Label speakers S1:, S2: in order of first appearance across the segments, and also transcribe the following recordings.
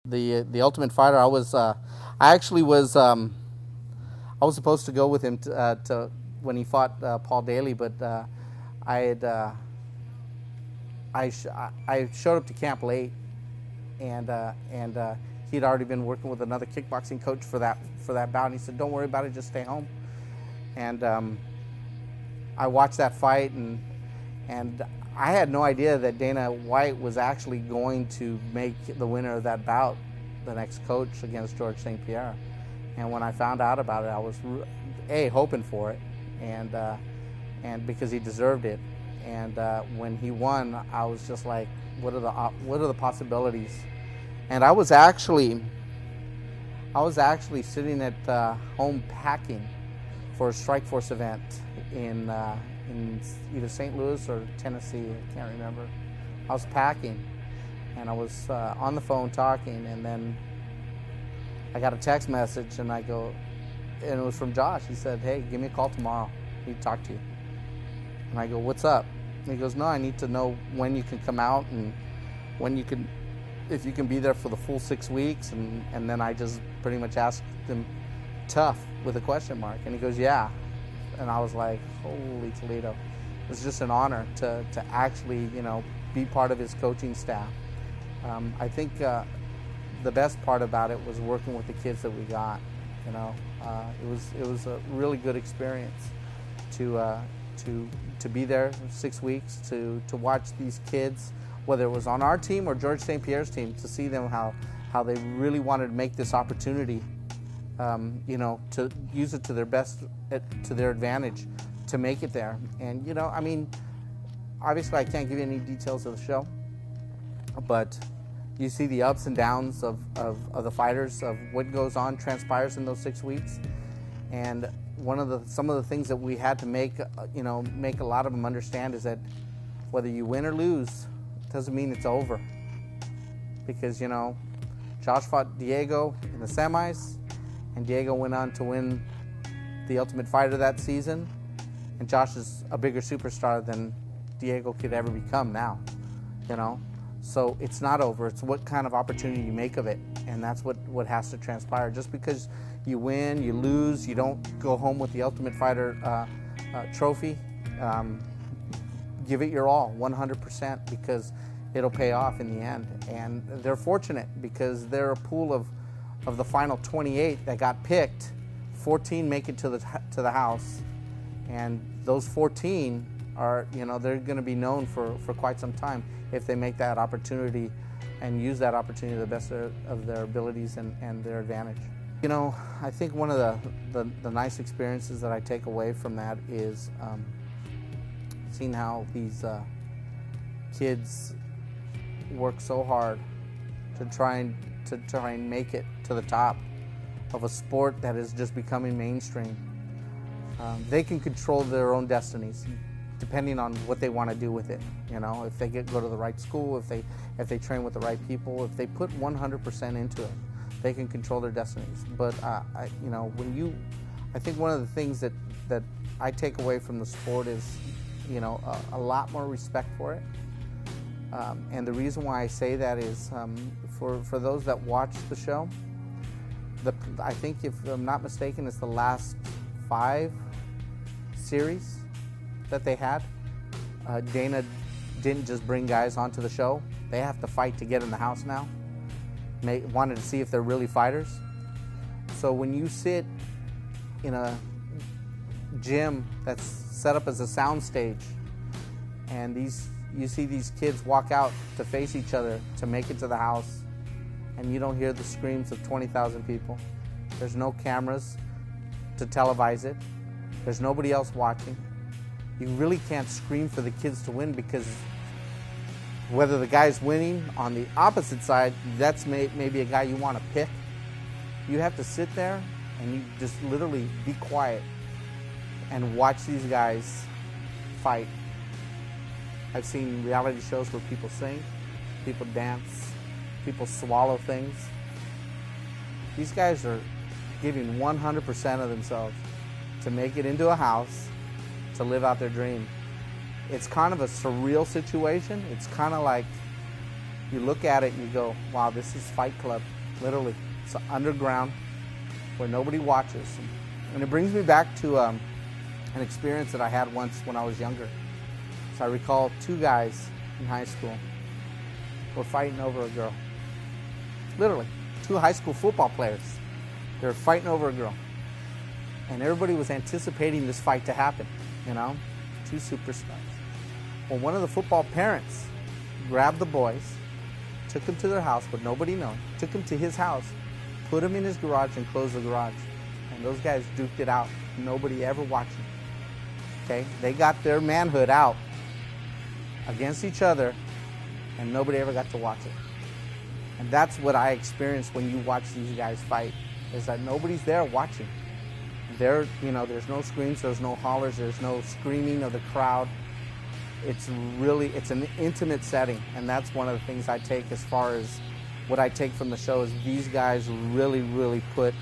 S1: the Ultimate Fighter. I actually was I was supposed to go with him to when he fought Paul Daly, but I had I showed up to camp late, and he'd already been working with another kickboxing coach for that bout. And he said, "Don't worry about it, just stay home." And I watched that fight, and I had no idea that Dana White was actually going to make the winner of that bout the next coach against George St. Pierre. And when I found out about it, I was hoping for it, and because he deserved it. And when he won, I was just like, what are the possibilities? And I was actually sitting at home packing for a Strikeforce event in either St. Louis or Tennessee. I can't remember. I was packing, and I was on the phone talking, and then I got a text message, and and it was from Josh. He said, "Hey, give me a call tomorrow. I need to talk to you." And I go, "What's up?" And he goes, "No, I need to know when you can come out and if you can be there for the full 6 weeks." And then I just pretty much asked him tough with a question mark. And he goes, "Yeah." And I was like, holy Toledo. It was just an honor to actually, be part of his coaching staff. I think the best part about it was working with the kids that we got. It was a really good experience to be there 6 weeks, to watch these kids, whether it was on our team or George St. Pierre's team, to see them how they really wanted to make this opportunity, to use it to their best, to their advantage, to make it there. And obviously I can't give you any details of the show, but you see the ups and downs of the fighters, of what transpires in those 6 weeks. And some of the things that we had to make a lot of them understand is that whether you win or lose doesn't mean it's over. Because Josh fought Diego in the semis, and Diego went on to win the Ultimate Fighter that season, and Josh is a bigger superstar than Diego could ever become now. So it's not over. It's what kind of opportunity you make of it, and that's what has to transpire. Just because you win, you lose, you don't go home with the Ultimate Fighter trophy. Give it your all, 100%, because it'll pay off in the end. And they're fortunate because they're a pool of the final 28 that got picked. 14 make it to the house, and those 14 are, they're going to be known for quite some time if they make that opportunity and use that opportunity to the best of their abilities and their advantage. I think one of the nice experiences that I take away from that is seeing how these kids work so hard to try and make it to the top of a sport that is just becoming mainstream. They can control their own destinies depending on what they want to do with it. If they go to the right school, if they train with the right people, if they put 100% into it, they can control their destinies. But I think one of the things that I take away from the sport is a lot more respect for it. And the reason why I say that is for those that watch the show, I think, if I'm not mistaken, it's the last 5 series that they had. Dana didn't just bring guys onto the show. They have to fight to get in the house now. They wanted to see if they're really fighters. So when you sit in a gym that's set up as a sound stage, and you see these kids walk out to face each other to make it to the house, and you don't hear the screams of 20,000 people. There's no cameras to televise it. There's nobody else watching. You really can't scream for the kids to win, because whether the guy's winning on the opposite side, that's maybe a guy you want to pick. You have to sit there and you just literally be quiet and watch these guys fight. I've seen reality shows where people sing, people dance, people swallow things. These guys are giving 100% of themselves to make it into a house, to live out their dream. It's kind of a surreal situation. It's kind of like you look at it and you go, wow, this is Fight Club. literally. It's underground where nobody watches. And it brings me back to an experience that I had once when I was younger. So I recall 2 guys in high school were fighting over a girl. Literally, 2 high school football players. They were fighting over a girl. And everybody was anticipating this fight to happen, 2 superstars. Well, one of the football parents grabbed the boys, took them to their house with nobody knowing, took them to his house, put them in his garage and closed the garage. And those guys duked it out, nobody ever watching. Okay, they got their manhood out against each other and nobody ever got to watch it. And that's what I experienced when you watch these guys fight, is that nobody's there watching. There's no screams, there's no hollers, there's no screaming of the crowd. It's an intimate setting, and that's one of the things I take as far as what I take from the show is these guys really, really put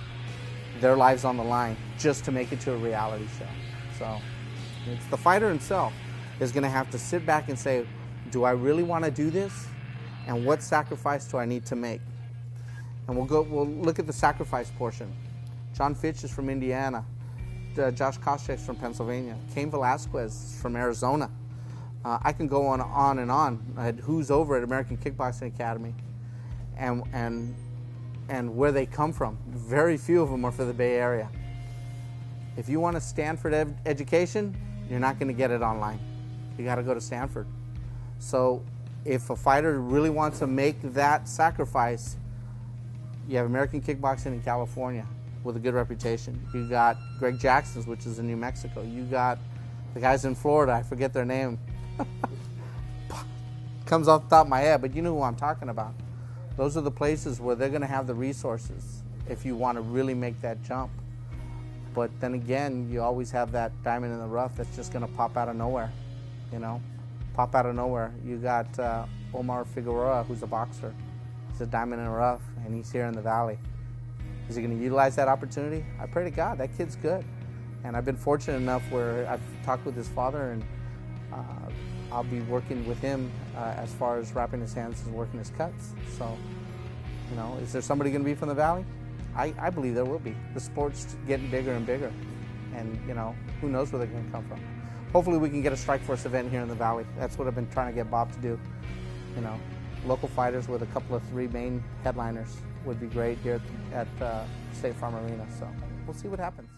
S1: their lives on the line just to make it to a reality show. So it's the fighter himself is going to have to sit back and say, do I really want to do this? And what sacrifice do I need to make? And we'll look at the sacrifice portion. John Fitch is from Indiana. Josh Koscheck's from Pennsylvania. Cain Velasquez is from Arizona. I can go on and on. Who's over at American Kickboxing Academy, and where they come from. Very few of them are for the Bay Area. If you want a Stanford education, you're not going to get it online. You got to go to Stanford. So if a fighter really wants to make that sacrifice, you have American Kickboxing in California with a good reputation. You got Greg Jackson's, which is in New Mexico. You got the guys in Florida, I forget their name. Comes off the top of my head, but you know who I'm talking about. Those are the places where they're going to have the resources if you want to really make that jump. But then again, you always have that diamond in the rough that's just going to pop out of nowhere, pop out of nowhere. You got Omar Figueroa, who's a boxer. He's a diamond in the rough, and he's here in the Valley. Is he going to utilize that opportunity? I pray to God, that kid's good. And I've been fortunate enough where I've talked with his father, and I'll be working with him as far as wrapping his hands and working his cuts. So, is there somebody going to be from the Valley? I believe there will be. The sport's getting bigger and bigger, and who knows where they're going to come from. Hopefully we can get a Strikeforce event here in the Valley. That's what I've been trying to get Bob to do. Local fighters with a couple of 3 main headliners would be great here at State Farm Arena. So we'll see what happens.